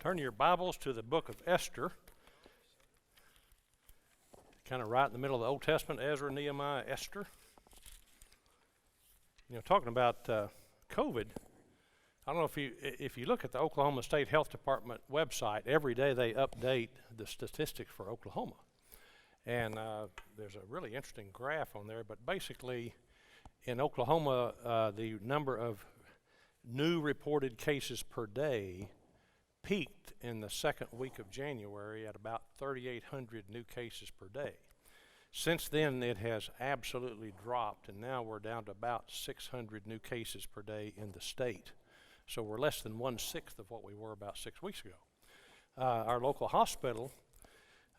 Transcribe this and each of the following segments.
Turn your Bibles to the Book of Esther. Kind of right in the middle of the Old Testament, Ezra, Nehemiah, Esther. You know, talking about COVID, I don't know if you look at the Oklahoma State Health Department website, every day they update the statistics for Oklahoma. And there's a really interesting graph on there, but basically in Oklahoma, the number of new reported cases per day peaked in the second week of January at about 3,800 new cases per day. Since then, it has absolutely dropped, and now we're down to about 600 new cases per day in the state. So we're less than 1/6 of what we were about 6 weeks ago. Our local hospital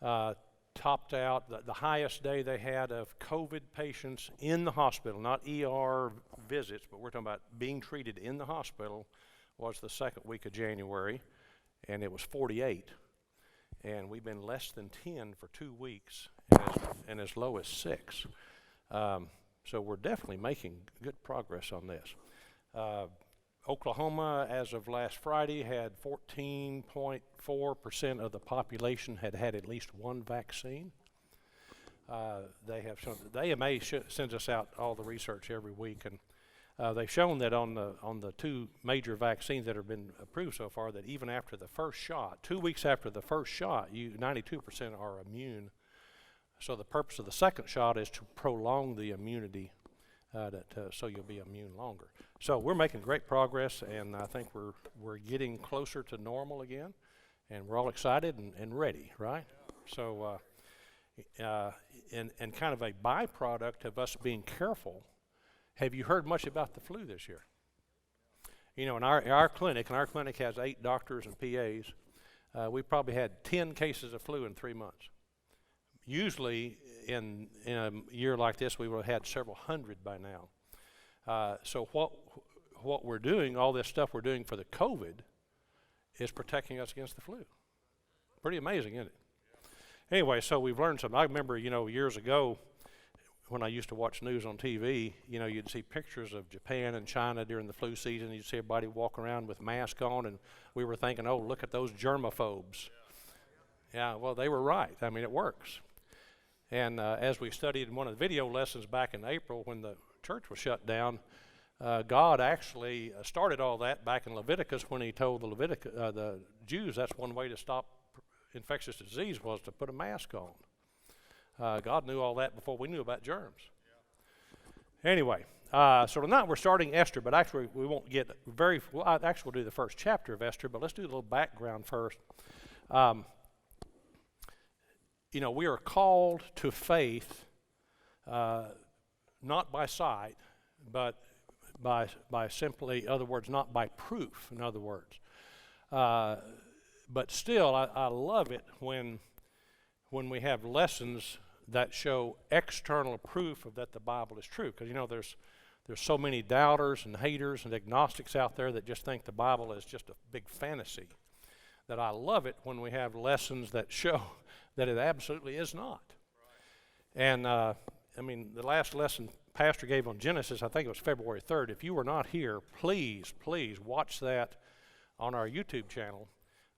topped out the highest day they had of COVID patients in the hospital, not ER visits, but we're talking about being treated in the hospital, was the second week of January, and it was 48. And we've been less than 10 for 2 weeks, and as low as 6. So we're definitely making good progress on this. Oklahoma, as of last Friday, had 14.4% of the population had at least one vaccine. They have shown, the AMA sends us out all the research every week, and they've shown that on the two major vaccines that have been approved so far, that even after the first shot, 2 weeks after the first shot, 92% are immune. So the purpose of the second shot is to prolong the immunity, so you'll be immune longer. So we're making great progress, and I think we're getting closer to normal again, and we're all excited and ready, right? So, and kind of a byproduct of us being careful. Have you heard much about the flu this year? You know, in our clinic, and our clinic has 8 doctors and PAs, we probably had 10 cases of flu in 3 months. Usually, in a year like this, we would have had several hundred by now. So what we're doing, all this stuff we're doing for the COVID, is protecting us against the flu. Pretty amazing, isn't it? Anyway, so we've learned something. I remember, years ago, when I used to watch news on TV, you'd see pictures of Japan and China during the flu season. You'd see everybody walk around with masks on, and we were thinking, oh, look at those germaphobes. Yeah, well, they were right. I mean, it works. And as we studied in one of the video lessons back in April when the church was shut down, God actually started all that back in Leviticus when he told the Jews that's one way to stop infectious disease was to put a mask on. God knew all that before we knew about germs. Yeah. Anyway, so tonight we're starting Esther, but actually we won't get we'll do the first chapter of Esther, but let's do a little background first. We are called to faith, not by sight, but by simply, in other words, not by proof, in other words. But still, I love it when we have lessons that show external proof of that the Bible is true. Because, there's so many doubters and haters and agnostics out there that just think the Bible is just a big fantasy, that I love it when we have lessons that show that it absolutely is not. Right. And, the last lesson Pastor gave on Genesis, I think it was February 3rd. If you were not here, please watch that on our YouTube channel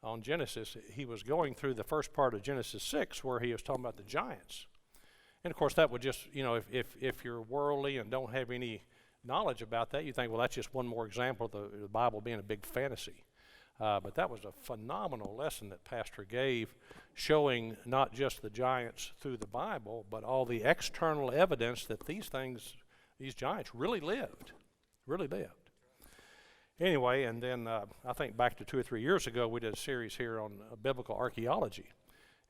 on Genesis. He was going through the first part of Genesis 6 where he was talking about the giants. And, of course, that would just, if you're worldly and don't have any knowledge about that, you think, well, that's just one more example of the Bible being a big fantasy. But that was a phenomenal lesson that Pastor gave, showing not just the giants through the Bible, but all the external evidence that these giants really lived. Anyway, and then I think back to 2 or 3 years ago, we did a series here on biblical archaeology.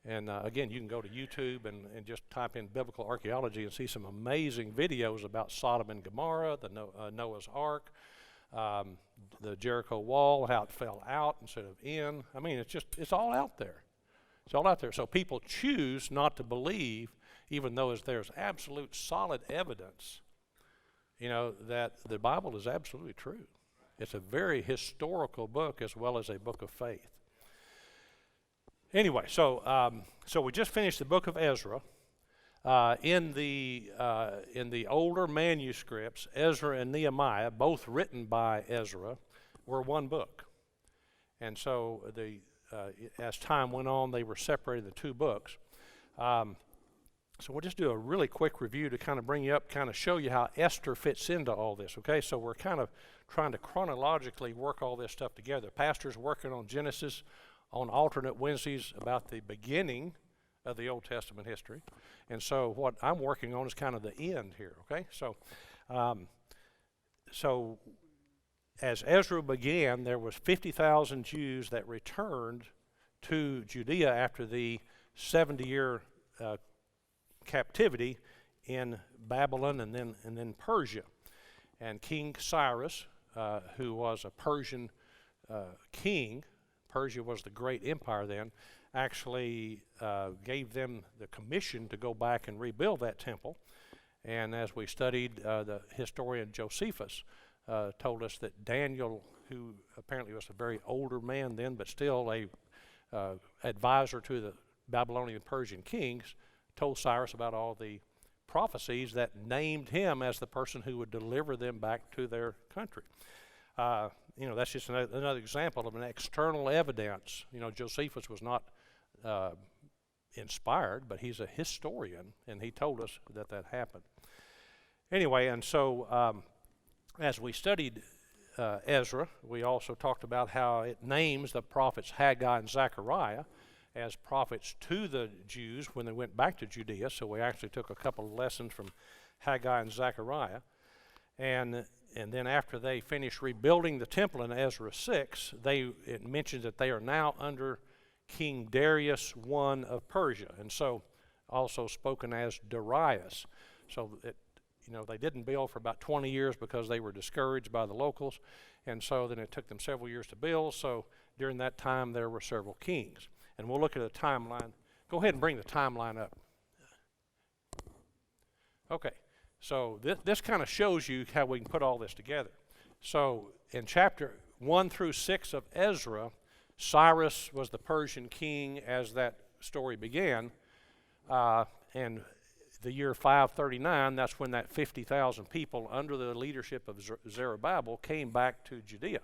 And again, you can go to YouTube and just type in biblical archaeology and see some amazing videos about Sodom and Gomorrah, the Noah's Ark, the Jericho wall, how it fell out instead of in. I mean, it's all out there. It's all out there. So people choose not to believe, even though there's absolute solid evidence, that the Bible is absolutely true. It's a very historical book as well as a book of faith. Anyway, so we just finished the book of Ezra. In the older manuscripts, Ezra and Nehemiah, both written by Ezra, were one book. And so as time went on, they were separated into two books. So we'll just do a really quick review to kind of bring you up, kind of show you how Esther fits into all this, okay? So we're kind of trying to chronologically work all this stuff together. Pastor's working on Genesis on alternate Wednesdays about the beginning of the Old Testament history. And so what I'm working on is kind of the end here, okay? So as Ezra began, there was 50,000 Jews that returned to Judea after the 70-year captivity in Babylon and then Persia. And King Cyrus, who was a Persian king, Persia was the great empire then, actually gave them the commission to go back and rebuild that temple. And as we studied, the historian Josephus told us that Daniel, who apparently was a very older man then, but still a advisor to the Babylonian Persian kings, told Cyrus about all the prophecies that named him as the person who would deliver them back to their country. That's just another example of an external evidence. Josephus was not inspired, but he's a historian, and he told us that happened. Anyway, and so as we studied Ezra, we also talked about how it names the prophets Haggai and Zachariah as prophets to the Jews when they went back to Judea. So we actually took a couple of lessons from Haggai and Zachariah. And then after they finished rebuilding the temple in Ezra 6, it mentions that they are now under King Darius I of Persia, and so also spoken as Darius. So they didn't build for about 20 years because they were discouraged by the locals, and so then it took them several years to build. So during that time there were several kings. And we'll look at a timeline. Go ahead and bring the timeline up. Okay, so this kind of shows you how we can put all this together. So in chapter 1 through 6 of Ezra, Cyrus was the Persian king as that story began. And the year 539, that's when that 50,000 people under the leadership of Zerubbabel came back to Judea.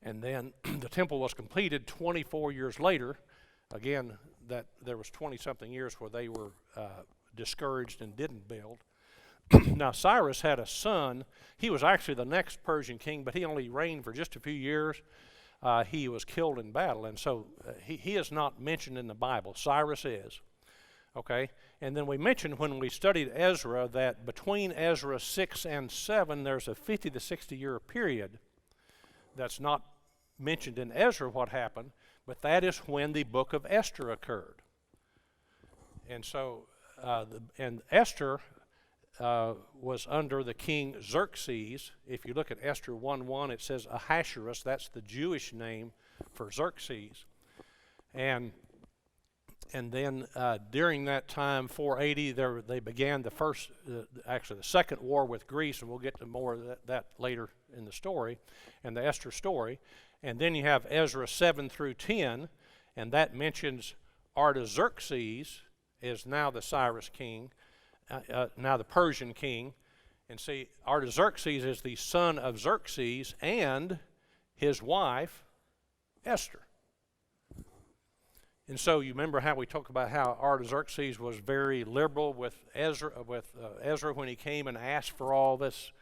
And then the temple was completed 24 years later. Again, that there was 20-something years where they were discouraged and didn't build. Now, Cyrus had a son. He was actually the next Persian king, but he only reigned for just a few years. He was killed in battle, and so he is not mentioned in the Bible. Cyrus is. Okay? And then we mentioned when we studied Ezra that between Ezra 6 and 7, there's a 50 to 60 year period that's not mentioned in Ezra what happened, but that is when the Book of Esther occurred. And so, Esther was under the king Xerxes. If you look at Esther 1:1, it says Ahasuerus. That's the Jewish name for Xerxes. And then during that time, 480, they began the second war with Greece, and we'll get to more of that later in the story, and the Esther story. And then you have Ezra 7 through 10, and that mentions Artaxerxes is now the Cyrus king, now the Persian king. And see, Artaxerxes is the son of Xerxes and his wife, Esther. And so you remember how we talked about how Artaxerxes was very liberal with Ezra when he came and asked for all this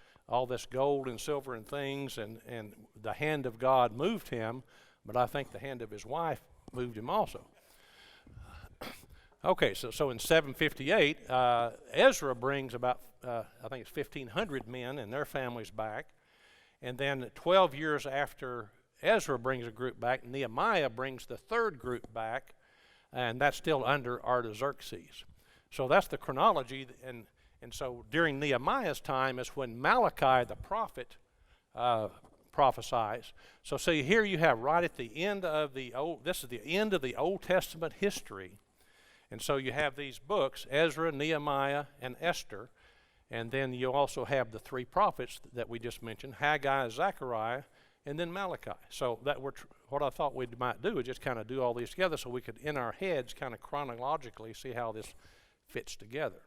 gold and silver and things, and the hand of God moved him, but I think the hand of his wife moved him also. Okay, so in 758, Ezra brings about, I think it's 1,500 men and their families back, and then 12 years after Ezra brings a group back, Nehemiah brings the third group back, and that's still under Artaxerxes. So that's the chronology, and so during Nehemiah's time is when Malachi the prophet prophesies. So see, here you have right at the end of this is the end of the Old Testament history. And so you have these books, Ezra, Nehemiah, and Esther, and then you also have the three prophets that we just mentioned, Haggai, Zachariah, and then Malachi. So what I thought we might do is just kind of do all these together so we could, in our heads, kind of chronologically see how this fits together.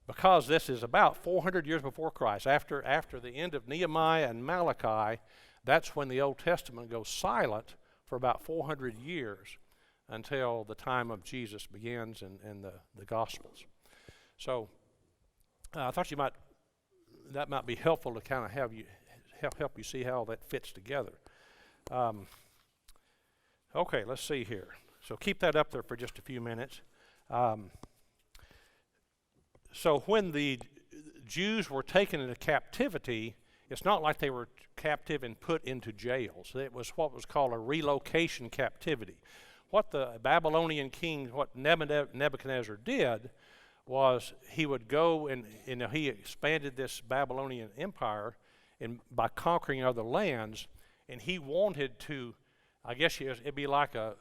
Because this is about 400 years before Christ, after the end of Nehemiah and Malachi, that's when the Old Testament goes silent for for about 400 years until the time of Jesus begins and the Gospels. So I thought that might be helpful to kind of help you see how that fits together. Okay, let's see here. So keep that up there for just a few minutes. So when the Jews were taken into captivity, it's not like they were captive and put into jails. It was what was called a relocation captivity. What the Babylonian king, what Nebuchadnezzar did, was he would go and he expanded this Babylonian empire by conquering other lands, and he wanted to, I guess it'd be like a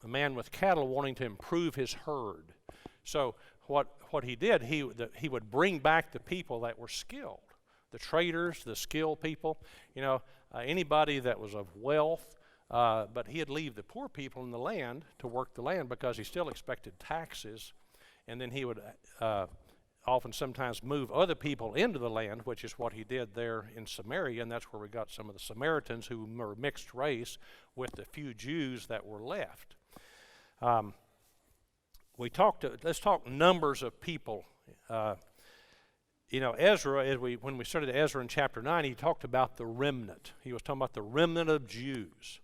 man with cattle wanting to improve his herd. So what he did, he would bring back the people that were skilled, the traders, the skilled people, anybody that was of wealth, but he'd leave the poor people in the land to work the land because he still expected taxes, and then he would sometimes move other people into the land, which is what he did there in Samaria, and that's where we got some of the Samaritans who were mixed race with the few Jews that were left. Let's talk numbers of people. Ezra, when we studied Ezra in chapter 9, he talked about the remnant. He was talking about the remnant of Jews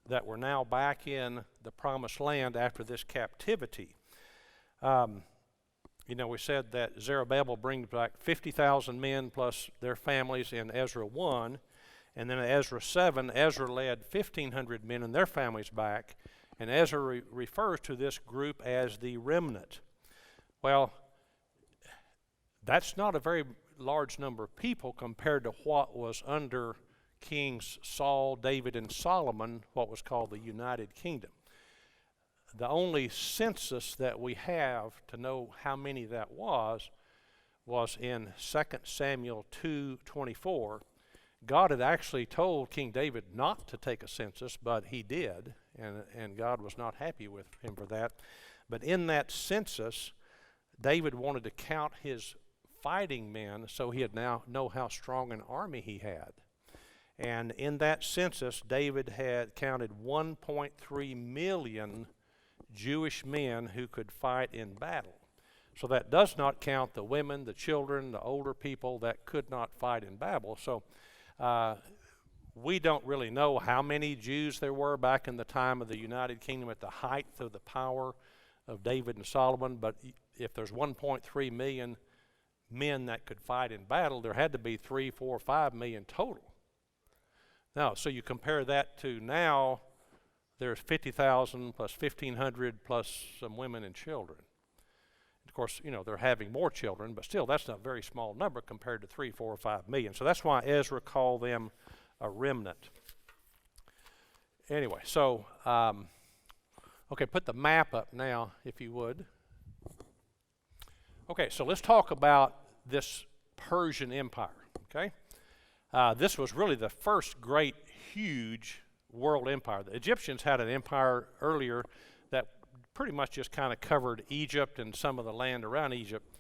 that were now back in the promised land after this captivity. We said that Zerubbabel brings back 50,000 men plus their families in Ezra 1, and then in Ezra 7, Ezra led 1,500 men and their families back, and Ezra refers to this group as the remnant. Well, that's not a very large number of people compared to what was under Kings Saul, David, and Solomon, what was called the United Kingdom. The only census that we have to know how many that was in 2 Samuel 2:24. God had actually told King David not to take a census, but he did, and God was not happy with him for that. But in that census, David wanted to count his fighting men so he'd now know how strong an army he had. And in that census, David had counted 1.3 million Jewish men who could fight in battle. So that does not count the women, the children, the older people that could not fight in battle. So we don't really know how many Jews there were back in the time of the United Kingdom at the height of the power of David and Solomon, but if there's 1.3 million men that could fight in battle, there had to be 3, 4, 5 million total. Now, so you compare that to now, there's 50,000 plus 1,500 plus some women and children. Of course, they're having more children, but still, that's not a very small number compared to 3, 4, or 5 million. So that's why Ezra called them a remnant. Anyway, so, okay, put the map up now, if you would. Okay, so let's talk about this Persian Empire, okay? This was really the first great, huge world empire. The Egyptians had an empire earlier that pretty much just kind of covered Egypt and some of the land around Egypt.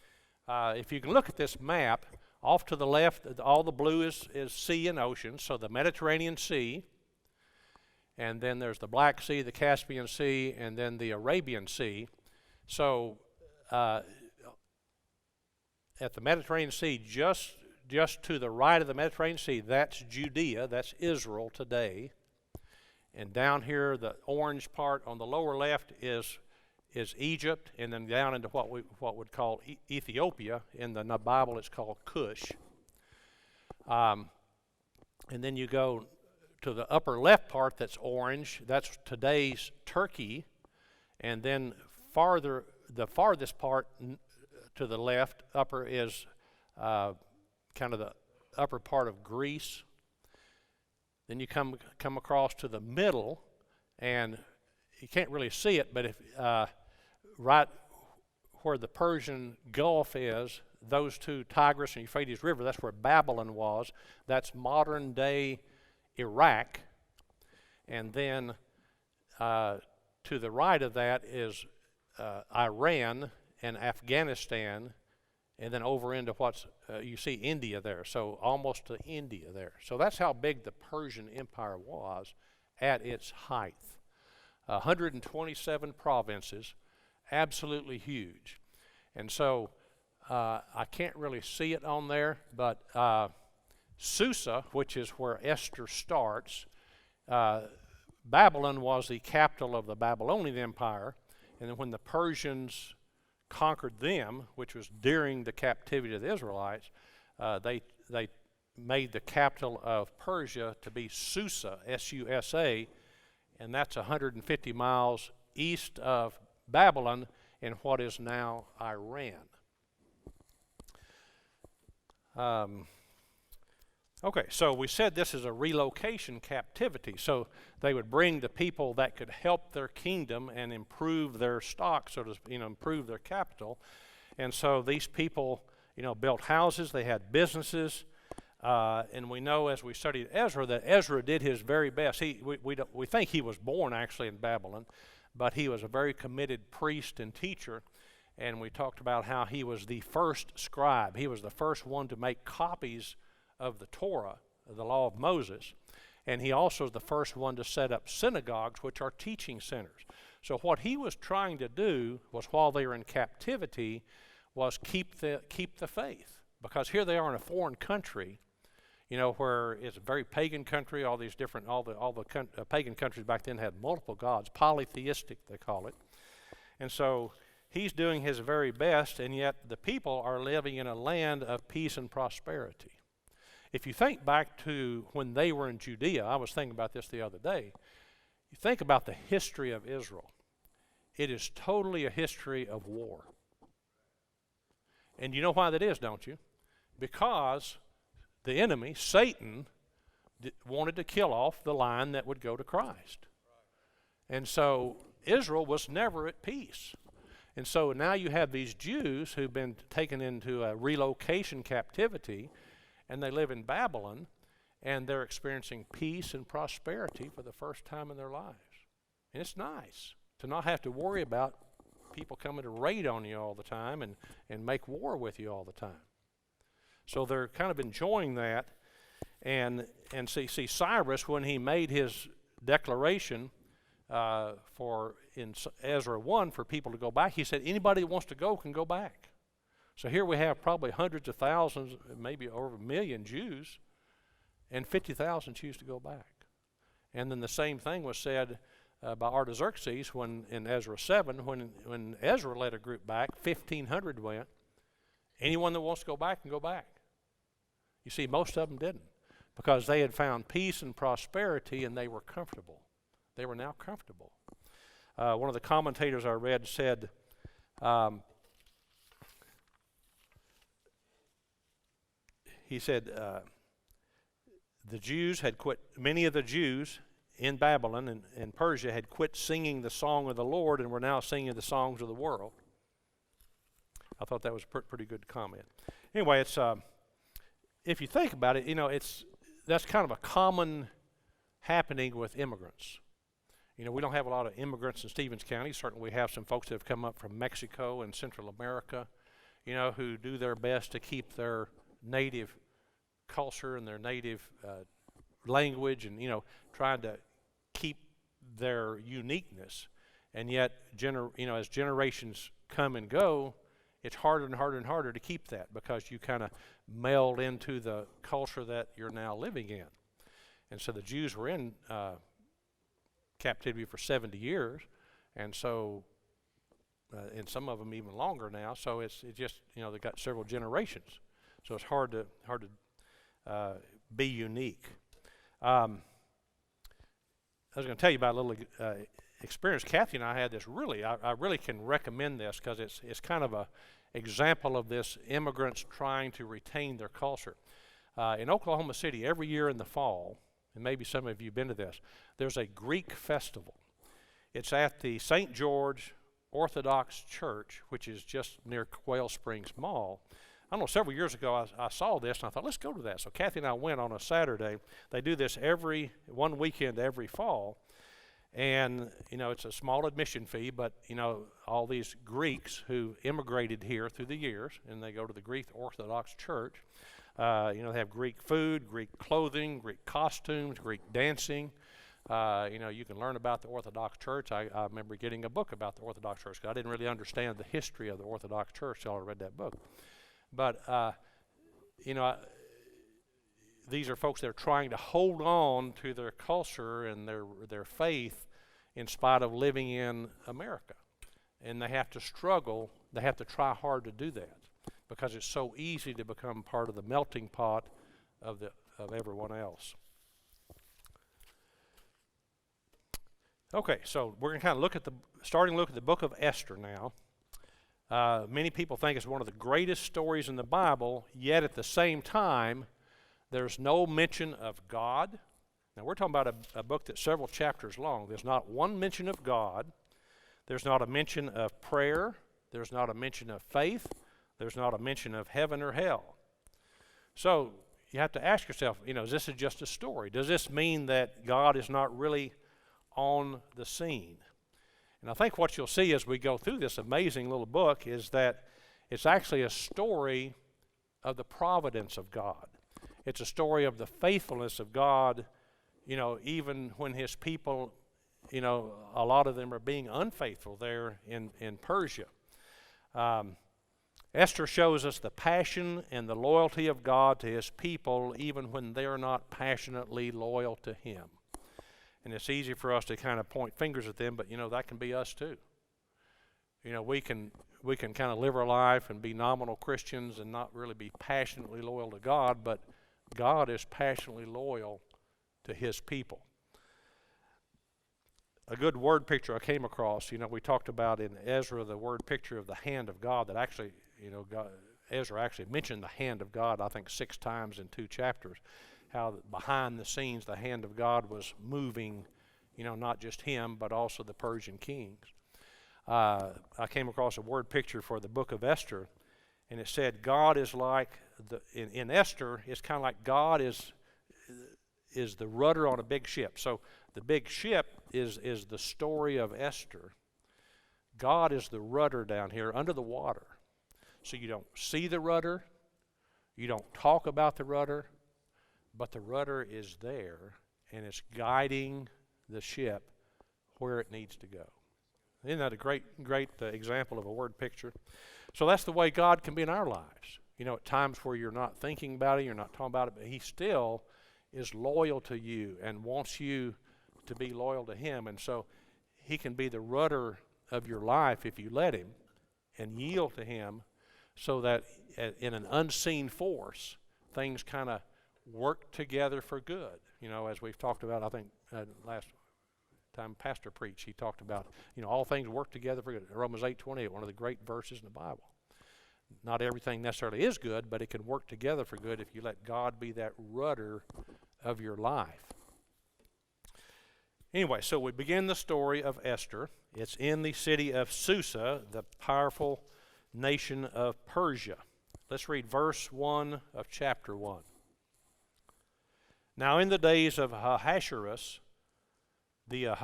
If you can look at this map, off to the left, all the blue is sea and ocean, so the Mediterranean Sea, and then there's the Black Sea, the Caspian Sea, and then the Arabian Sea. So at the Mediterranean Sea, just to the right of the Mediterranean Sea, that's Judea, that's Israel today. And down here, the orange part on the lower left is Egypt, and then down into what would call Ethiopia. In the Bible, it's called Cush. And then you go to the upper left part that's orange. That's today's Turkey. And then the farthest part to the left, upper, is kind of the upper part of Greece. Then you come across to the middle, and you can't really see it, but if right where the Persian Gulf is, those two, Tigris and Euphrates River, that's where Babylon was. That's modern-day Iraq. And then to the right of that is Iran and Afghanistan, and then over into you see India there, so almost to India there. So that's how big the Persian Empire was at its height. 127 provinces, absolutely huge. And so I can't really see it on there, but Susa, which is where Esther starts, Babylon was the capital of the Babylonian Empire, and then when the Persians conquered them, which was during the captivity of the Israelites, they made the capital of Persia to be Susa, S-U-S-A, and that's 150 miles east of Babylon in what is now Iran. Okay, so we said this is a relocation captivity. So they would bring the people that could help their kingdom and improve their stock, so to improve their capital. And so these people, built houses. They had businesses. And we know as we studied Ezra that Ezra did his very best. We think he was born actually in Babylon, but he was a very committed priest and teacher. And we talked about how he was the first scribe. He was the first one to make copies of the Torah, the law of Moses. And he also is the first one to set up synagogues, which are teaching centers. So what he was trying to do was, while they were in captivity, was keep the faith. Because here they are in a foreign country, where it's a very pagan country. All the pagan countries back then had multiple gods, polytheistic they call it. And so he's doing his very best, and yet the people are living in a land of peace and prosperity. If you think back to when they were in Judea, I was thinking about this the other day. You think about the history of Israel. It is totally a history of war. And you know why that is, don't you? Because the enemy, Satan, wanted to kill off the line that would go to Christ. And so Israel was never at peace. And so now you have these Jews who've been taken into a relocation captivity, and they live in Babylon, and they're experiencing peace and prosperity for the first time in their lives. And it's nice to not have to worry about people coming to raid on you all the time and make war with you all the time. So they're kind of enjoying that. And see Cyrus, when he made his declaration in Ezra 1 for people to go back, he said anybody that wants to go can go back. So here we have probably hundreds of thousands, maybe over 1 million Jews, and 50,000 choose to go back. And then the same thing was said by Artaxerxes in Ezra 7, when Ezra led a group back, 1,500 went. Anyone that wants to go back can go back. You see, most of them didn't, because they had found peace and prosperity, and they were comfortable. They were now comfortable. One of the commentators I read said, he said, the Jews had quit, many of the Jews in Babylon and Persia had quit singing the song of the Lord and were now singing the songs of the world. I thought that was a pretty good comment. Anyway, it's if you think about it, that's kind of a common happening with immigrants. We don't have a lot of immigrants in Stevens County. Certainly we have some folks that have come up from Mexico and Central America, who do their best to keep their native culture and their native language and, trying to keep their uniqueness. And yet, as generations come and go, it's harder and harder and harder to keep that, because you kind of meld into the culture that you're now living in. And so the Jews were in captivity for 70 years, and so and some of them even longer now. So it's just they've got several generations, so it's hard to be unique. I was going to tell you about a little experience. Kathy and I had this I really can recommend this, because it's kind of a example of this immigrants trying to retain their culture. In Oklahoma City, every year in the fall, and maybe some of you have been to this, there's a Greek festival. It's at the St. George Orthodox Church, which is just near Quail Springs Mall. I don't know, several years ago I saw this and I thought, let's go to that. So Kathy and I went on a Saturday. They do this one weekend every fall. And, it's a small admission fee, but, all these Greeks who immigrated here through the years, and they go to the Greek Orthodox Church. They have Greek food, Greek clothing, Greek costumes, Greek dancing. You can learn about the Orthodox Church. I remember getting a book about the Orthodox Church because I didn't really understand the history of the Orthodox Church till I read that book. But, these are folks that are trying to hold on to their culture and their faith in spite of living in America. And they have to struggle. They have to try hard to do that because it's so easy to become part of the melting pot of everyone else. Okay, so we're going to kind of look at the Book of Esther now. Many people think it's one of the greatest stories in the Bible, yet at the same time, there's no mention of God. Now, we're talking about a book that's several chapters long. There's not one mention of God. There's not a mention of prayer. There's not a mention of faith. There's not a mention of heaven or hell. So you have to ask yourself, is this just a story? Does this mean that God is not really on the scene? And I think what you'll see as we go through this amazing little book is that it's actually a story of the providence of God. It's a story of the faithfulness of God, even when his people, a lot of them are being unfaithful there in Persia. Esther shows us the passion and the loyalty of God to his people, even when they're not passionately loyal to him. And it's easy for us to kind of point fingers at them, but that can be us too. We can kind of live our life and be nominal Christians and not really be passionately loyal to God, but God is passionately loyal to his people. A good word picture I came across, we talked about in Ezra the word picture of the hand of God that actually, Ezra actually mentioned the hand of God, I think 6 times in 2 chapters, how behind the scenes the hand of God was moving, not just him, but also the Persian kings. I came across a word picture for the Book of Esther, and it said God is like, in Esther, it's kind of like God is the rudder on a big ship. So the big ship is the story of Esther. God is the rudder down here under the water. So you don't see the rudder, you don't talk about the rudder, but the rudder is there, and it's guiding the ship where it needs to go. Isn't that a great example of a word picture? So that's the way God can be in our lives. At times where you're not thinking about it, you're not talking about it, but he still is loyal to you and wants you to be loyal to him. And so he can be the rudder of your life if you let him and yield to him, so that in an unseen force, things kind of work together for good. As we've talked about, I think last time Pastor preached, he talked about, all things work together for good. Romans 8:28, one of the great verses in the Bible. Not everything necessarily is good, but it can work together for good if you let God be that rudder of your life. Anyway, so we begin the story of Esther. It's in the city of Susa, the powerful nation of Persia. Let's read verse 1 of chapter 1. Now in the days of Ahasuerus, now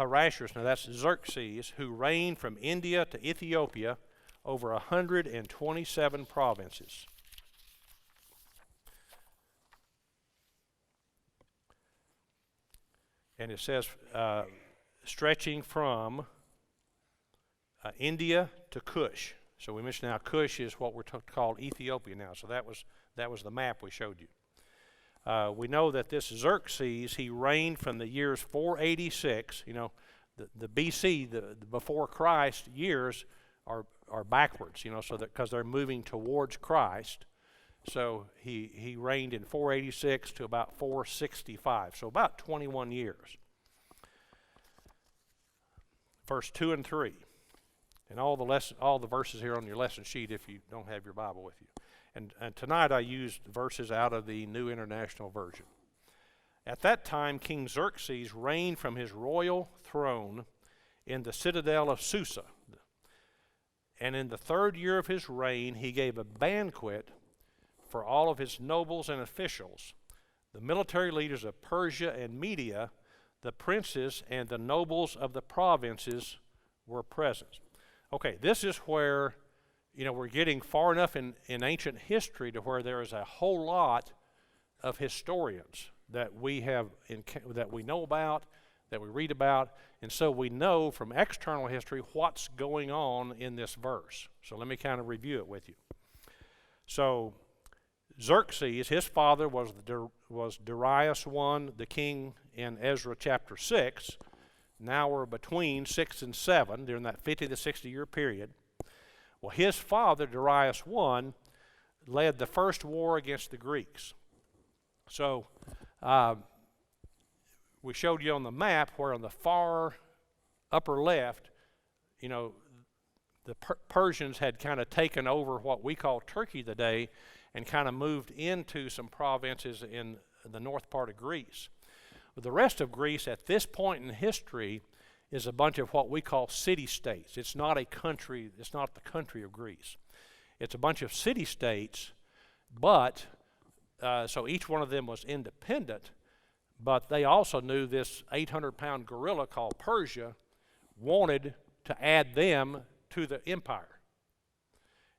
that's Xerxes, who reigned from India to Ethiopia over 127 provinces. And it says, stretching from India to Cush. So we mentioned now Cush is what we're called Ethiopia now. So that was the map we showed you. We know that this Xerxes, he reigned from the years 486. The BC, the before Christ years are backwards. So that because they're moving towards Christ. So he reigned in 486 to about 465. So about 21 years. Verse 2 and 3. And all the verses here on your lesson sheet if you don't have your Bible with you. And tonight I used verses out of the New International Version. At that time, King Xerxes reigned from his royal throne in the citadel of Susa. And in the 3rd year of his reign, he gave a banquet for all of his nobles and officials, the military leaders of Persia and Media, the princes and the nobles of the provinces were present. Okay, this is where, we're getting far enough in ancient history to where there is a whole lot of historians that we know about, that we read about, and so we know from external history what's going on in this verse. So let me kind of review it with you. So Xerxes, his father was Darius I, the king in Ezra chapter 6. Now we're between 6 and 7 during that 50 to 60 year period. Well, his father, Darius I, led the first war against the Greeks. So we showed you on the map where on the far upper left, you know, the Persians had kind of taken over what we call Turkey today and kind of moved into some provinces in the north part of Greece. But the rest of Greece at this point in history is a bunch of what we call city-states. It's not a country, it's not the country of Greece. It's a bunch of city-states, but so each one of them was independent, but they also knew this 800-pound gorilla called Persia wanted to add them to the empire.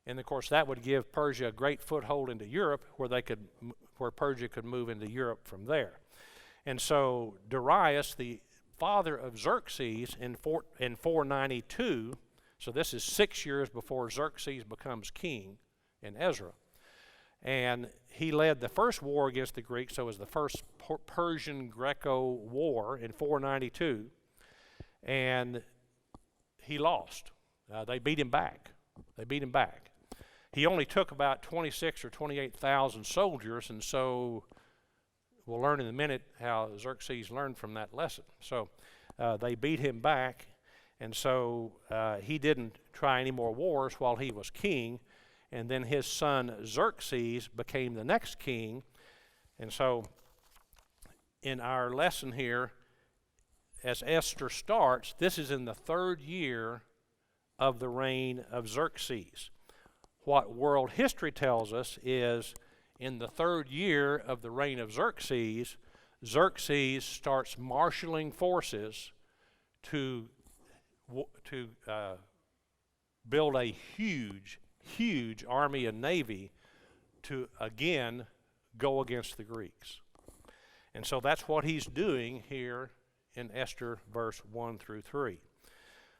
And of course that would give Persia a great foothold into Europe where Persia could move into Europe from there. And so Darius, the father of Xerxes in 492, so this is 6 years before Xerxes becomes king in Ezra, and he led the first war against the Greeks, so it was the first Persian-Greco war in 492, and he lost. They beat him back. He only took about 26 or 28,000 soldiers, and so we'll learn in a minute how Xerxes learned from that lesson. So they beat him back, and so he didn't try any more wars while he was king, and then his son Xerxes became the next king. And so in our lesson here, as Esther starts, this is in the 3rd year of the reign of Xerxes. What world history tells us is in the 3rd year of the reign of Xerxes, Xerxes starts marshaling forces to build a huge army and navy to again go against the Greeks. And so that's what he's doing here in Esther verse 1 through 3.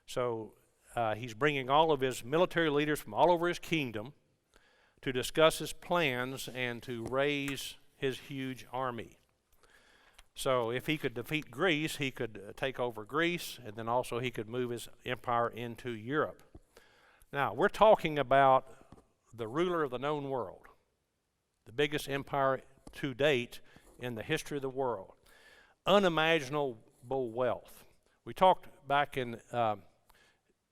So he's bringing all of his military leaders from all over his kingdom to discuss his plans and to raise his huge army. So if he could defeat Greece, he could take over Greece, and then also he could move his empire into Europe. Now, we're talking about the ruler of the known world, the biggest empire to date in the history of the world. Unimaginable wealth. We talked back in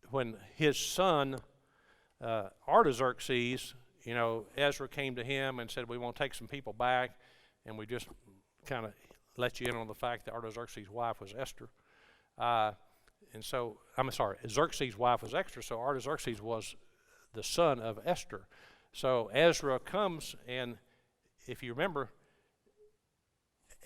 when his son Artaxerxes, you know, Ezra came to him and said, we want to take some people back, and we just kind of let you in on the fact that Artaxerxes' wife was Esther. And so, Xerxes' wife was Esther, so Artaxerxes was the son of Esther. So Ezra comes, and if you remember,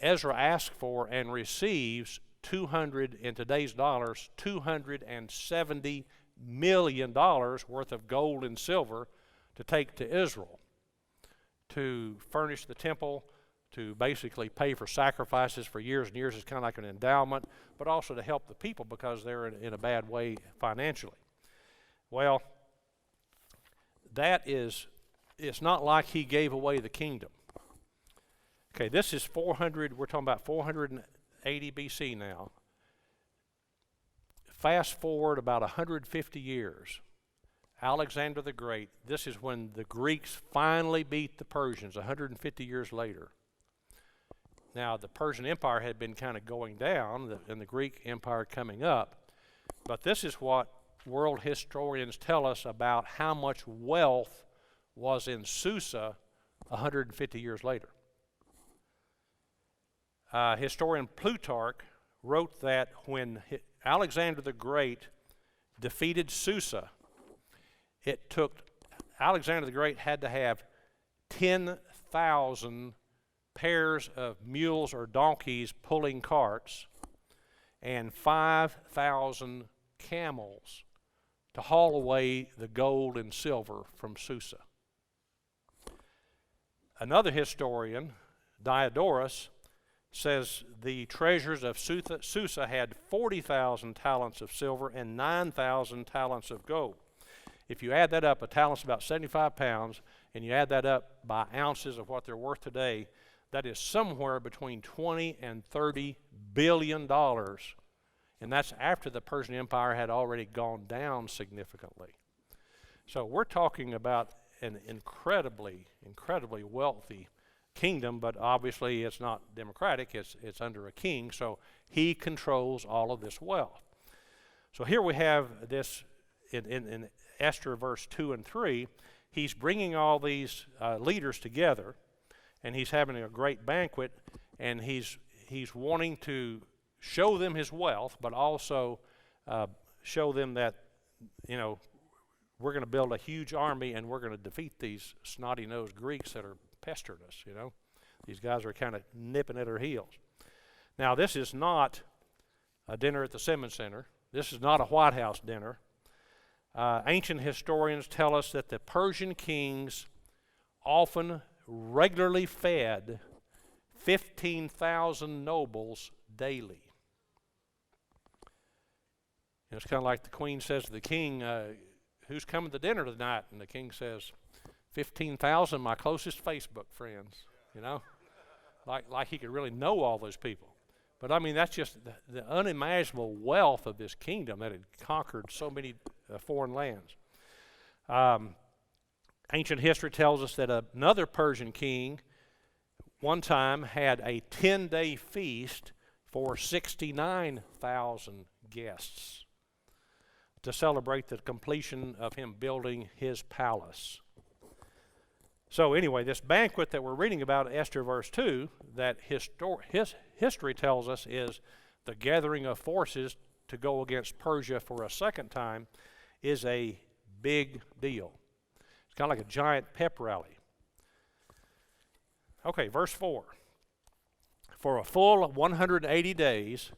Ezra asked for and receives in today's dollars, $270 million worth of gold and silver to take to Israel to furnish the temple, to basically pay for sacrifices for years and years. It's kind of like an endowment, but also to help the people because they're in a bad way financially. Well, it's not like he gave away the kingdom. Okay, this is 400, we're talking about 480 BC now. Fast forward about 150 years. Alexander the Great, this is when the Greeks finally beat the Persians 150 years later. Now, the Persian Empire had been kind of going down and the Greek Empire coming up, but this is what world historians tell us about how much wealth was in Susa 150 years later. Historian Plutarch wrote that when Alexander the Great defeated Susa, Alexander the Great had to have 10,000 pairs of mules or donkeys pulling carts and 5,000 camels to haul away the gold and silver from Susa. Another historian, Diodorus, says the treasures of Susa had 40,000 talents of silver and 9,000 talents of gold. If you add that up, a talent's about 75 pounds, and you add that up by ounces of what they're worth today, that is somewhere between 20 and 30 billion dollars, and that's after the Persian Empire had already gone down significantly. So we're talking about an incredibly wealthy kingdom, but obviously it's not democratic, it's under a king, so he controls all of this wealth. So here we have this in Esther verse 2 and 3, he's bringing all these leaders together, and he's having a great banquet, and he's wanting to show them his wealth, but also show them that, you know, we're going to build a huge army, and we're going to defeat these snotty-nosed Greeks that are pestering us, you know. These guys are kind of nipping at our heels. Now, this is not a dinner at the Simmons Center. This is not a White House dinner. Ancient historians tell us that the Persian kings often regularly fed 15,000 nobles daily. And it's kind of like the queen says to the king, who's coming to dinner tonight? And the king says, 15,000, my closest Facebook friends, you know? Like he could really know all those people. But I mean, that's just the unimaginable wealth of this kingdom that had conquered so many foreign lands. Ancient history tells us that another Persian king one time had a 10-day feast for 69,000 guests to celebrate the completion of him building his palace. So anyway, this banquet that we're reading about in Esther verse 2, that history tells us is the gathering of forces to go against Persia for a second time, is a big deal. It's kind of like a giant pep rally. Okay, verse 4. For a full 180 days,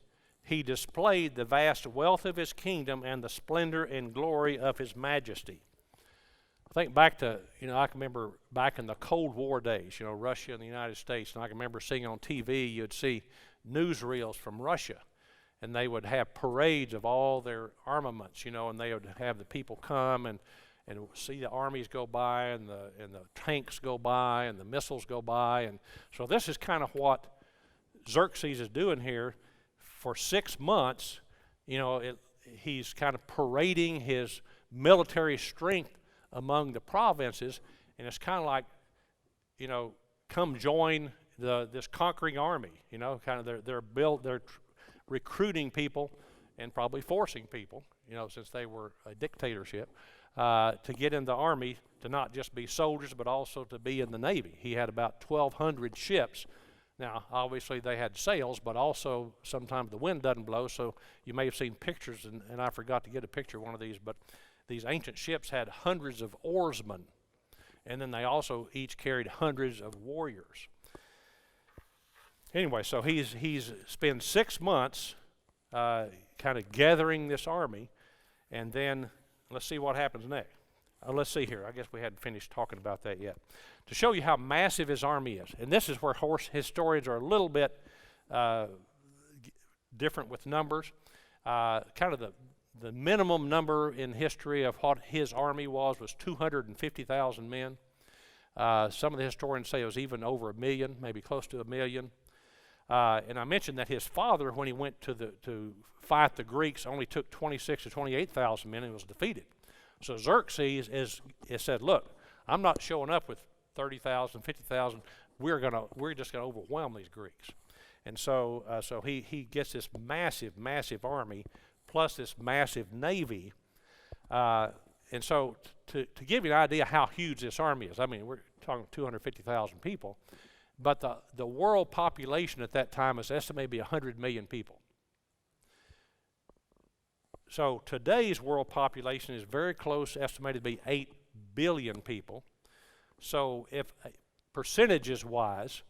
he displayed the vast wealth of his kingdom and the splendor and glory of his majesty. Think back to, I can remember back in the Cold War days, Russia and the United States, and I can remember seeing on TV, you'd see newsreels from Russia, and they would have parades of all their armaments, and they would have the people come and see the armies go by, and the tanks go by, and the missiles go by. And so this is kind of what Xerxes is doing here. For 6 months, he's kind of parading his military strength among the provinces, and it's kind of like, come join this conquering army. Kind of they're recruiting people and probably forcing people, since they were a dictatorship, to get in the army, to not just be soldiers, but also to be in the Navy. He had about 1,200 ships. Now, obviously, they had sails, but also sometimes the wind doesn't blow, so you may have seen pictures, and I forgot to get a picture of one of these, but these ancient ships had hundreds of oarsmen, and then they also each carried hundreds of warriors. Anyway, so he's spent 6 months kind of gathering this army, and then let's see what happens next. Let's see here. I guess we hadn't finished talking about that yet. To show you how massive his army is, and this is where historians are a little bit different with numbers. Kind of the minimum number in history of what his army was 250,000 men. Some of the historians say it was even over 1 million, maybe close to 1 million. And I mentioned that his father, when he went to fight the Greeks, only took 26 to 28,000 men and was defeated. So Xerxes is said, look, I'm not showing up with 30,000, 50,000. We're just gonna overwhelm these Greeks. And so he gets this massive army plus this massive navy. And so to give you an idea how huge this army is, I mean, we're talking 250,000 people, but the world population at that time is estimated to be 100 million people. So today's world population is very close, estimated to be 8 billion people. So if percentages-wise,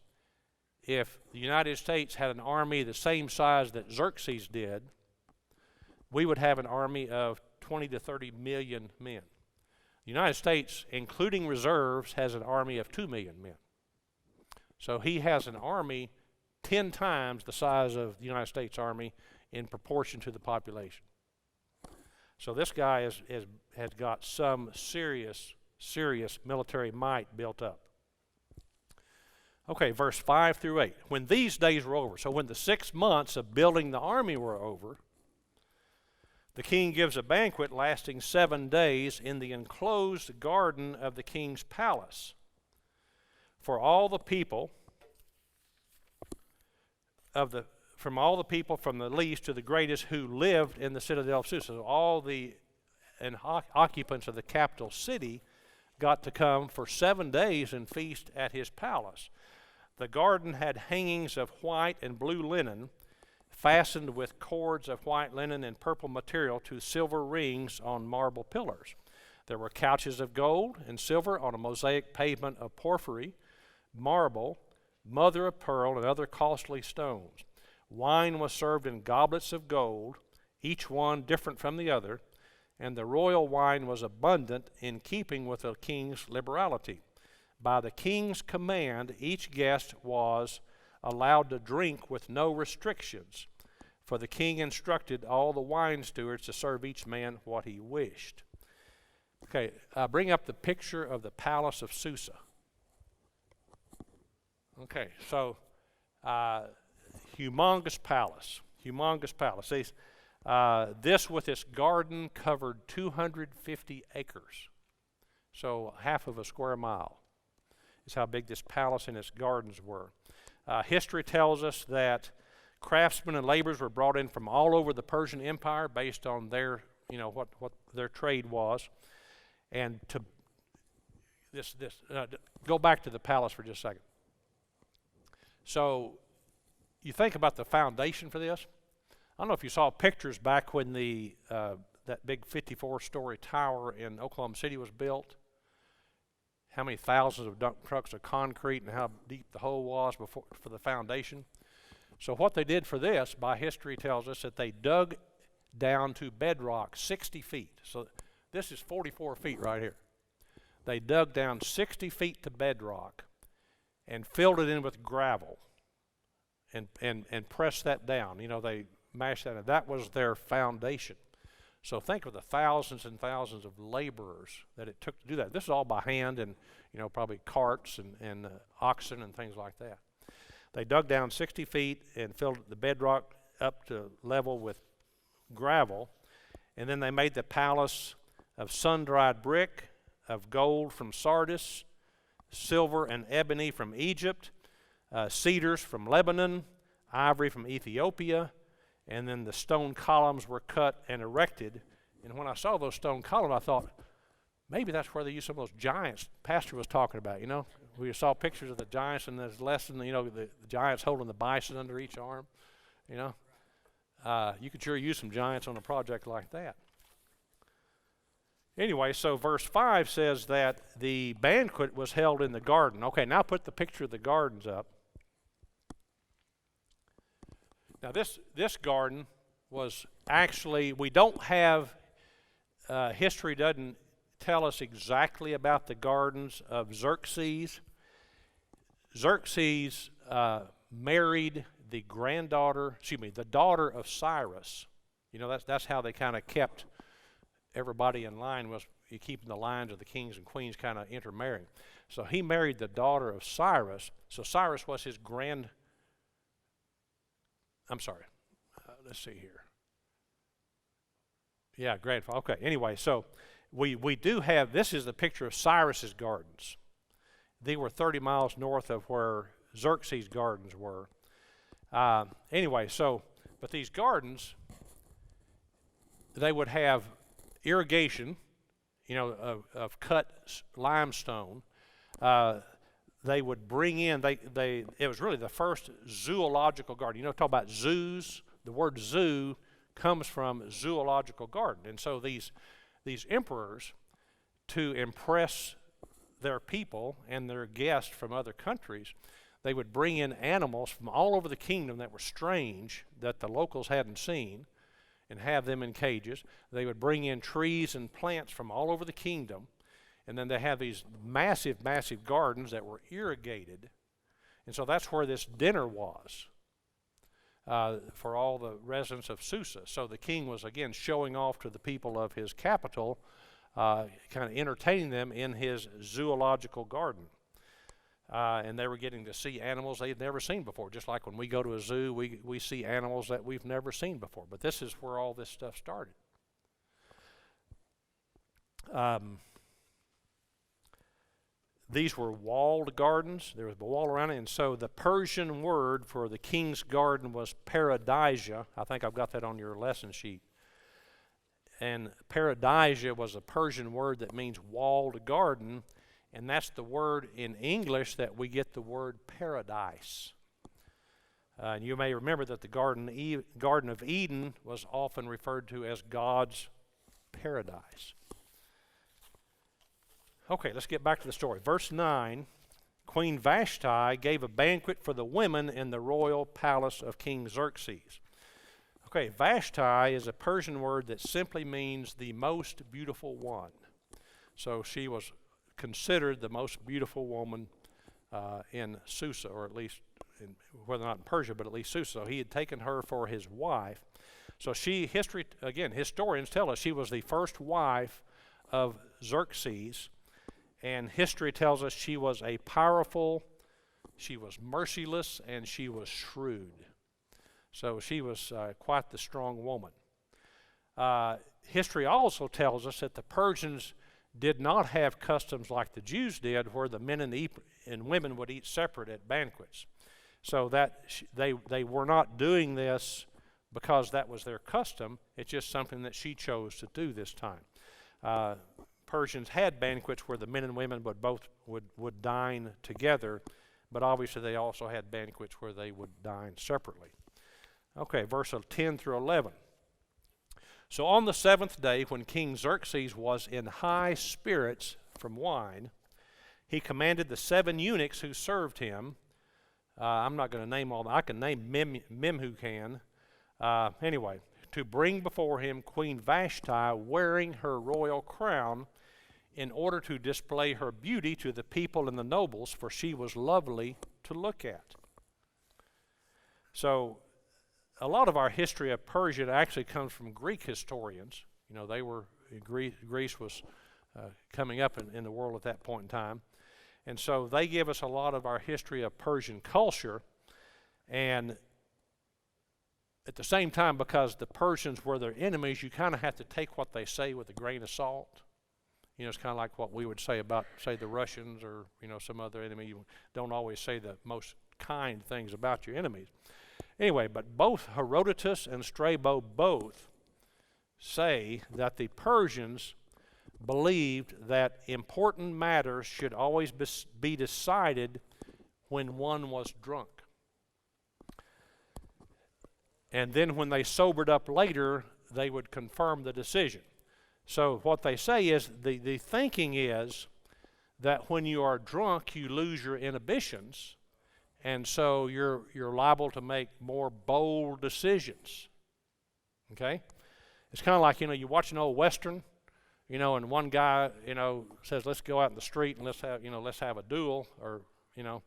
if the United States had an army the same size that Xerxes did, we would have an army of 20 to 30 million men. The United States, including reserves, has an army of 2 million men. So he has an army 10 times the size of the United States Army in proportion to the population. So this guy has got some serious military might built up. Okay, verse 5 through 8. When these days were over, so when the 6 months of building the army were over, the king gives a banquet lasting 7 days in the enclosed garden of the king's palace for all the people from the least to the greatest who lived in the citadel of Susa. So all the occupants of the capital city got to come for 7 days and feast at his palace. The garden had hangings of white and blue linen, fastened with cords of white linen and purple material to silver rings on marble pillars. There were couches of gold and silver on a mosaic pavement of porphyry, marble, mother of pearl, and other costly stones. Wine was served in goblets of gold, each one different from the other, and the royal wine was abundant in keeping with the king's liberality. By the king's command, each guest was allowed to drink with no restrictions, for the king instructed all the wine stewards to serve each man what he wished. Okay, bring up the picture of the palace of Susa. Okay, so humongous palace. This with its garden covered 250 acres, so half of a square mile is how big this palace and its gardens were. History tells us that craftsmen and laborers were brought in from all over the Persian Empire based on their, what their trade was. And to go back to the palace for just a second. So you think about the foundation for this. I don't know if you saw pictures back when that big 54-story tower in Oklahoma City was built. How many thousands of dump trucks of concrete and how deep the hole was for the foundation. So what they did for this, by history tells us that they dug down to bedrock 60 feet. So this is 44 feet right here. They dug down 60 feet to bedrock and filled it in with gravel and pressed that down. They mashed that in. That was their foundation. So think of the thousands and thousands of laborers that it took to do that. This is all by hand and, probably carts and oxen and things like that. They dug down 60 feet and filled the bedrock up to level with gravel. And then they made the palace of sun-dried brick, of gold from Sardis, silver and ebony from Egypt, cedars from Lebanon, ivory from Ethiopia, and then the stone columns were cut and erected. And when I saw those stone columns, I thought, maybe that's where they used some of those giants Pastor was talking about, We saw pictures of the giants in this lesson, the giants holding the bison under each arm, You could sure use some giants on a project like that. Anyway, so verse 5 says that the banquet was held in the garden. Okay, now put the picture of the gardens up. Now this garden was actually, we don't have, history doesn't tell us exactly about the gardens of Xerxes. Xerxes married the daughter of Cyrus. That's how they kind of kept everybody in line, was keeping the lines of the kings and queens kind of intermarrying. So he married the daughter of Cyrus. So Cyrus was his let's see here. Yeah, grandfather. Okay, anyway, so we do have, this is the picture of Cyrus's gardens. They were 30 miles north of where Xerxes' gardens were. Anyway, but these gardens, they would have irrigation, of cut limestone. They would bring in, it was really the first zoological garden. Talk about zoos. The word zoo comes from zoological garden. And so these emperors, to impress their people and their guests from other countries, they would bring in animals from all over the kingdom that were strange, that the locals hadn't seen, and have them in cages. They would bring in trees and plants from all over the kingdom, and then they have these massive, massive gardens that were irrigated. And so that's where this dinner was for all the residents of Susa. So the king was, again, showing off to the people of his capital, kind of entertaining them in his zoological garden. And they were getting to see animals they had never seen before. Just like when we go to a zoo, we see animals that we've never seen before. But this is where all this stuff started. These were walled gardens. There was a wall around it. And so the Persian word for the king's garden was paradisia. I think I've got that on your lesson sheet. And paradisia was a Persian word that means walled garden. And that's the word in English that we get the word paradise. And you may remember that the Garden of Eden was often referred to as God's paradise. Okay, let's get back to the story. Verse 9, Queen Vashti gave a banquet for the women in the royal palace of King Xerxes. Okay, Vashti is a Persian word that simply means the most beautiful one. So she was considered the most beautiful woman in Susa, or at least, whether or not in Persia, but at least Susa. So he had taken her for his wife. So historians tell us she was the first wife of Xerxes. And history tells us she was a powerful, she was merciless, and she was shrewd. So she was quite the strong woman. History also tells us that the Persians did not have customs like the Jews did, where the men and women would eat separate at banquets. So that they were not doing this because that was their custom. It's just something that she chose to do this time. Persians had banquets where the men and women would dine together, but obviously they also had banquets where they would dine separately. Okay, verse 10 through 11. So on the 7th day, when King Xerxes was in high spirits from wine, he commanded the 7 eunuchs who served him. I'm not going to name all of them. I can name Mim who can. Anyway, to bring before him Queen Vashti wearing her royal crown, in order to display her beauty to the people and the nobles, for she was lovely to look at. So a lot of our history of Persia actually comes from Greek historians. You know, Greece was coming up in the world at that point in time. And so they give us a lot of our history of Persian culture. And at the same time, because the Persians were their enemies, you kind of have to take what they say with a grain of salt. You know, it's kind of like what we would say about, say, the Russians or, you know, some other enemy. You don't always say the most kind things about your enemies. Anyway, but both Herodotus and Strabo both say that the Persians believed that important matters should always be decided when one was drunk. And then when they sobered up later, they would confirm the decision. So what they say is, the thinking is that when you are drunk, you lose your inhibitions, and so you're liable to make more bold decisions. Okay? It's kind of like, you know, you watch an old Western, you know, and one guy, you know, says, let's go out in the street and let's have a duel, or, you know,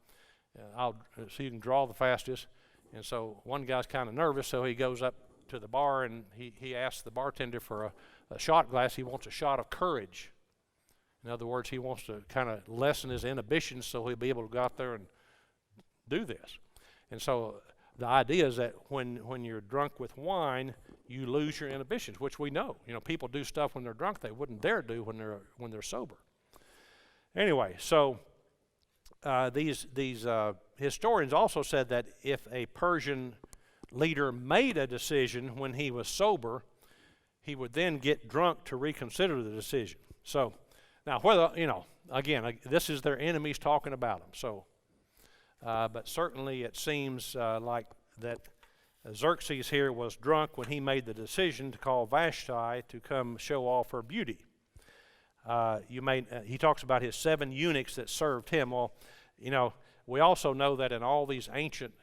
so you can draw the fastest. And so one guy's kind of nervous, so he goes up to the bar and he asks the bartender for a shot glass. He wants a shot of courage. In other words, he wants to kind of lessen his inhibitions so he'll be able to go out there and do this. And so the idea is that when you're drunk with wine, you lose your inhibitions, which we know. You know, people do stuff when they're drunk they wouldn't dare do when they're sober. Anyway, so these historians also said that if a Persian leader made a decision when he was sober, he would then get drunk to reconsider the decision. So now, whether, you know, again, this is their enemies talking about them. So, but certainly it seems like that Xerxes here was drunk when he made the decision to call Vashti to come show off her beauty. He talks about his 7 eunuchs that served him. Well, you know, we also know that in all these ancient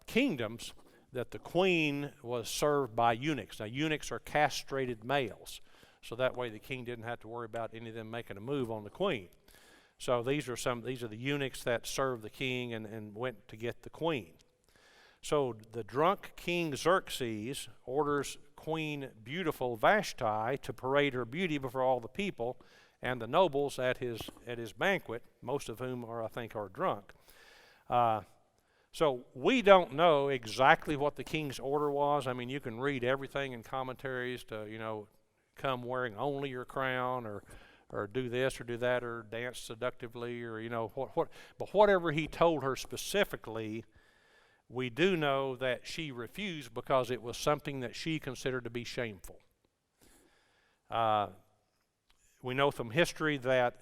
kingdoms, that the queen was served by eunuchs. Now, eunuchs are castrated males, so that way the king didn't have to worry about any of them making a move on the queen. So these are the eunuchs that served the king and went to get the queen. So the drunk King Xerxes orders Queen Beautiful Vashti to parade her beauty before all the people and the nobles at his banquet, most of whom I think are drunk. So we don't know exactly what the king's order was. I mean, you can read everything in commentaries to, come wearing only your crown, or do this or do that, or dance seductively, or but whatever he told her specifically, we do know that she refused because it was something that she considered to be shameful. We know from history that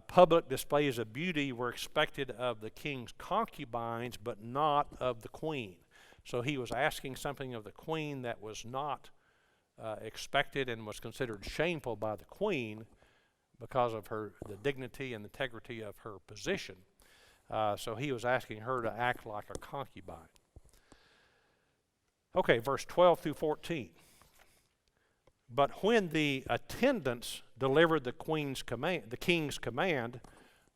public displays of beauty were expected of the king's concubines, but not of the queen. So he was asking something of the queen that was not expected and was considered shameful by the queen because of the dignity and integrity of her position. So he was asking her to act like a concubine. Okay, verse 12 through 14. But when the attendants delivered the king's command,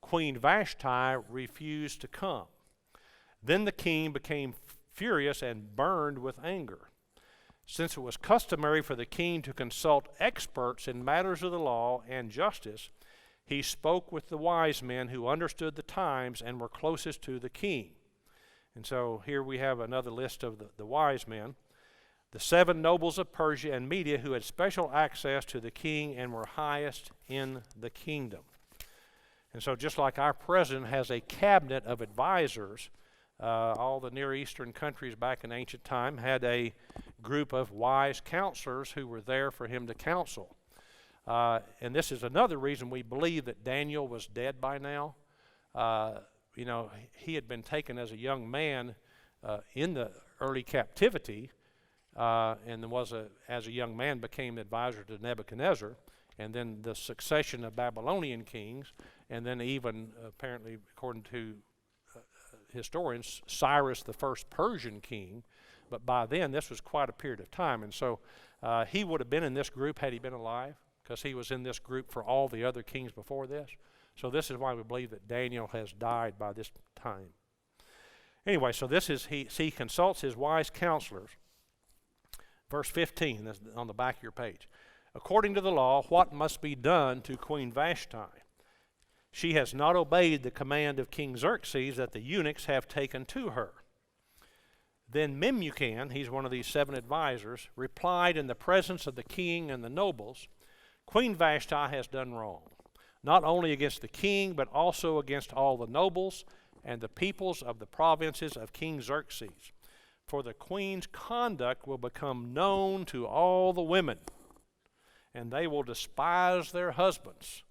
Queen Vashti refused to come. Then the king became furious and burned with anger. Since it was customary for the king to consult experts in matters of the law and justice, he spoke with the wise men who understood the times and were closest to the king. And so here we have another list of the wise men. The 7 nobles of Persia and Media who had special access to the king and were highest in the kingdom. And so just like our president has a cabinet of advisors, all the Near Eastern countries back in ancient time had a group of wise counselors who were there for him to counsel. And this is another reason we believe that Daniel was dead by now. He had been taken as a young man in the early captivity, and as a young man became advisor to Nebuchadnezzar, and then the succession of Babylonian kings, and then even apparently, according to historians, Cyrus, the first Persian king. But by then, this was quite a period of time, and so he would have been in this group had he been alive, because he was in this group for all the other kings before this. So this is why we believe that Daniel has died by this time. Anyway, so this is he consults his wise counselors. Verse 15, that's on the back of your page. According to the law, what must be done to Queen Vashti? She has not obeyed the command of King Xerxes that the eunuchs have taken to her. Then Memucan, he's one of these 7 advisors, replied in the presence of the king and the nobles, Queen Vashti has done wrong, not only against the king, but also against all the nobles and the peoples of the provinces of King Xerxes. For the queen's conduct will become known to all the women, and they will despise their husbands,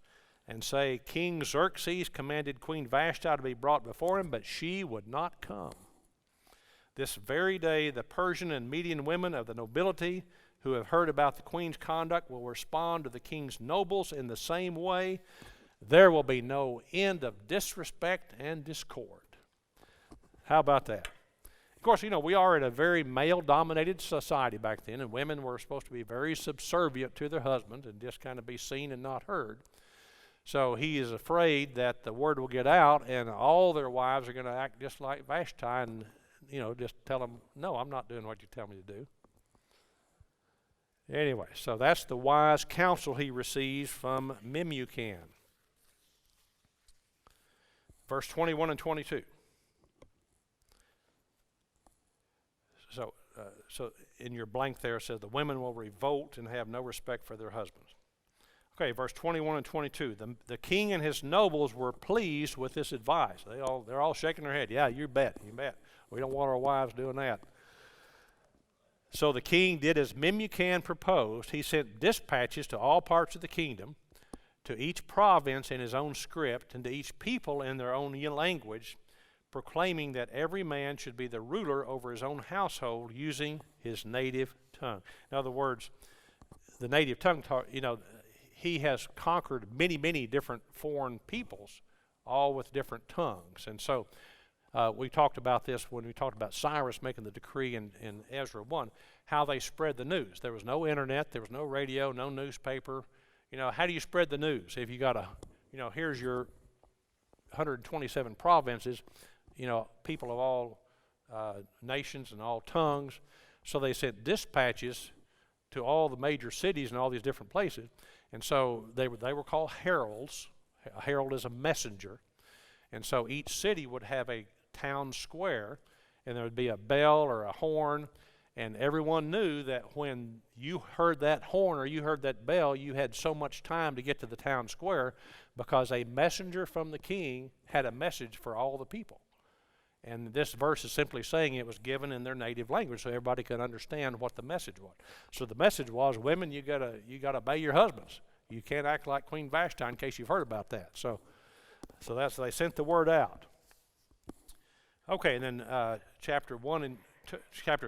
and say, King Xerxes commanded Queen Vashti to be brought before him, but she would not come. This very day the Persian and Median women of the nobility who have heard about the queen's conduct will respond to the king's nobles in the same way. There will be no end of disrespect and discord. How about that? Of course, we are in a very male-dominated society back then, and women were supposed to be very subservient to their husbands and just kind of be seen and not heard. So he is afraid that the word will get out and all their wives are going to act just like Vashti and, just tell them, no, I'm not doing what you tell me to do. Anyway, so that's the wise counsel he receives from Memucan. Verse 21 and 22. So in your blank there it says the women will revolt and have no respect for their husbands. Okay, verse 21 and 22. The king and his nobles were pleased with this advice. They're all shaking their head. Yeah, you bet. We don't want our wives doing that. So the king did as Memucan proposed. He sent dispatches to all parts of the kingdom, to each province in his own script, and to each people in their own language, proclaiming that every man should be the ruler over his own household using his native tongue. In other words, the native tongue, he has conquered many, many different foreign peoples, all with different tongues. And so we talked about this when we talked about Cyrus making the decree in Ezra 1, how they spread the news. There was no internet, there was no radio, no newspaper. How do you spread the news? If you got here's your 127 provinces, people of all nations and all tongues. So they sent dispatches to all the major cities and all these different places. And so they were called heralds. A herald is a messenger. And so each city would have a town square, and there would be a bell or a horn, and everyone knew that when you heard that horn or you heard that bell, you had so much time to get to the town square, because a messenger from the king had a message for all the people. And this verse is simply saying it was given in their native language so everybody could understand what the message was. So the message was, women, you gotta obey your husbands. You can't act like Queen Vashti, in case you've heard about that. So they sent the word out. Okay, and then chapter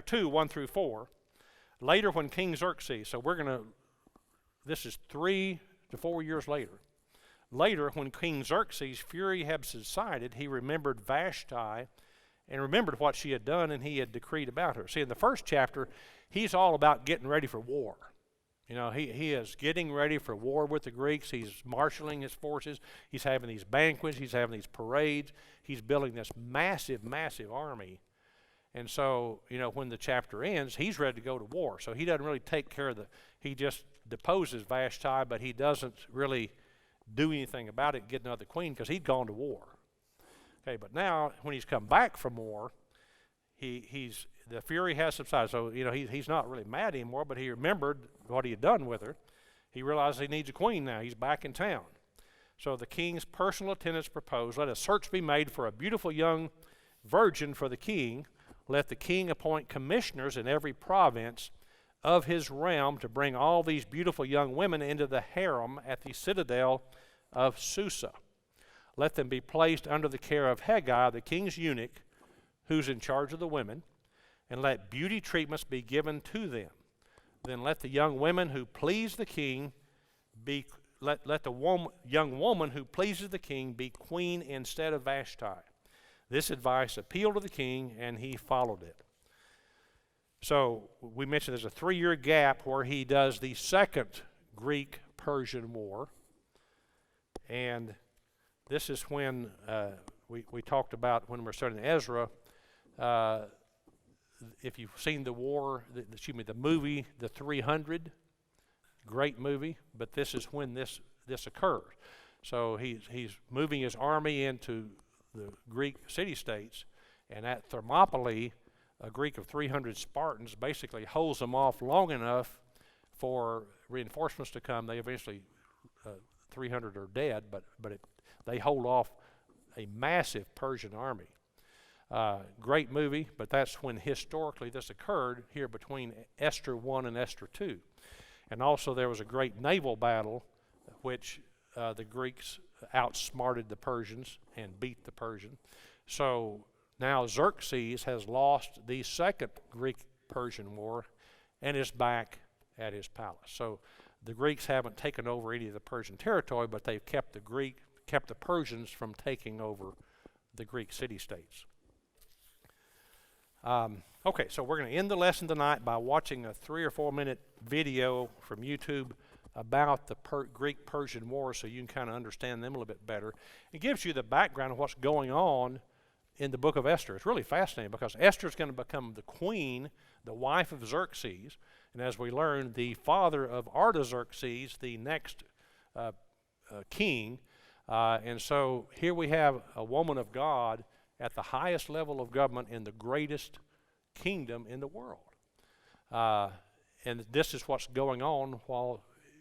2, 1 through 4. Later, when King Xerxes, this is 3 to 4 years later. Later, when King Xerxes' fury had subsided, he remembered Vashti and remembered what she had done, and he had decreed about her. See, in the first chapter, he's all about getting ready for war. He is getting ready for war with the Greeks. He's marshaling his forces. He's having these banquets. He's having these parades. He's building this massive, massive army. And so, when the chapter ends, he's ready to go to war. So he doesn't really take care of he just deposes Vashti, but he doesn't really do anything about it, get another queen, because he'd gone to war. Okay, but now, when he's come back from war, the fury has subsided. So, he's not really mad anymore, but he remembered what he had done with her. He realized he needs a queen now. He's back in town. So the king's personal attendants proposed, let a search be made for a beautiful young virgin for the king. Let the king appoint commissioners in every province of his realm to bring all these beautiful young women into the harem at the citadel of Susa. Let them be placed under the care of Haggai, the king's eunuch, who's in charge of the women, and let beauty treatments be given to them. Then let the young women who please the king let the young woman who pleases the king be queen instead of Vashti. This advice appealed to the king, and he followed it. So we mentioned there's a 3-year gap where he does the second Greek-Persian war. And this is when we talked about when we're studying Ezra. If you've seen the movie, The 300, great movie, but this is when this occurs. So he's moving his army into the Greek city-states, and at Thermopylae, a Greek of 300 Spartans basically holds them off long enough for reinforcements to come. They eventually, 300 are dead, but they hold off a massive Persian army. Great movie, but that's when historically this occurred here between Esther 1 and Esther 2. And also there was a great naval battle which the Greeks outsmarted the Persians and beat the Persians. So now Xerxes has lost the second Greek-Persian war and is back at his palace. So the Greeks haven't taken over any of the Persian territory, but they've kept the Persians from taking over the Greek city-states. Okay, so we're going to end the lesson tonight by watching a 3 or 4 minute video from YouTube about the Greek-Persian War, so you can kind of understand them a little bit better. It gives you the background of what's going on in the book of Esther. It's really fascinating because Esther is going to become the queen, the wife of Xerxes, and as we learn, the father of Artaxerxes, the next king. And so here we have a woman of God at the highest level of government in the greatest kingdom in the world. And this is what's going on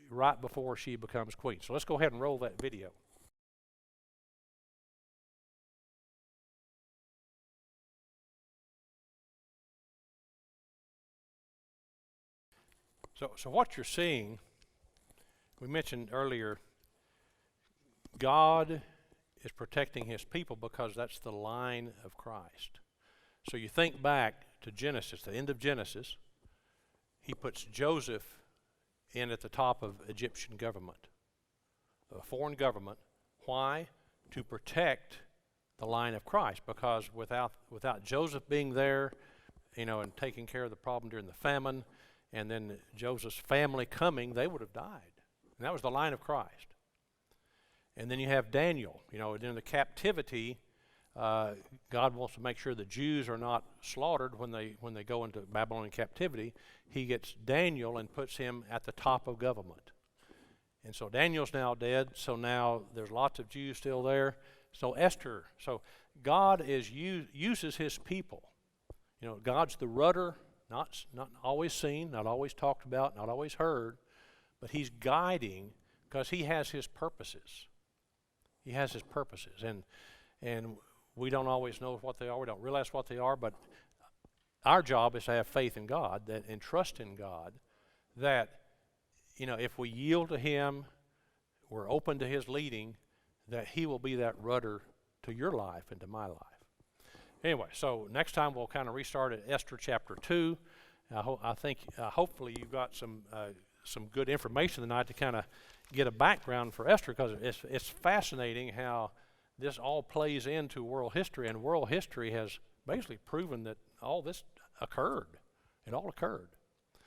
right before she becomes queen. So let's go ahead and roll that video. So what you're seeing, we mentioned earlier, God is protecting his people because that's the line of Christ. So you think back to Genesis, the end of Genesis, he puts Joseph in at the top of Egyptian government, a foreign government. Why? To protect the line of Christ, because without Joseph being there, and taking care of the problem during the famine, and then Joseph's family coming, they would have died. And that was the line of Christ. And then you have Daniel. You know, during the captivity, God wants to make sure the Jews are not slaughtered when they go into Babylonian captivity. He gets Daniel and puts him at the top of government. And so Daniel's now dead, so now there's lots of Jews still there. So Esther, so God uses his people. You know, God's the rudder, not always seen, not always talked about, not always heard, but he's guiding because he has his purposes. He has his purposes, and we don't always know what they are. We don't realize what they are, but our job is to have faith in God and trust in God that, you know, if we yield to him, we're open to his leading, that he will be that rudder to your life and to my life. Anyway, so next time we'll kind of restart at Esther chapter 2. I think hopefully you've got some good information tonight to kind of get a background for Esther, because it's fascinating how this all plays into world history, and world history has basically proven that all this occurred. It all occurred.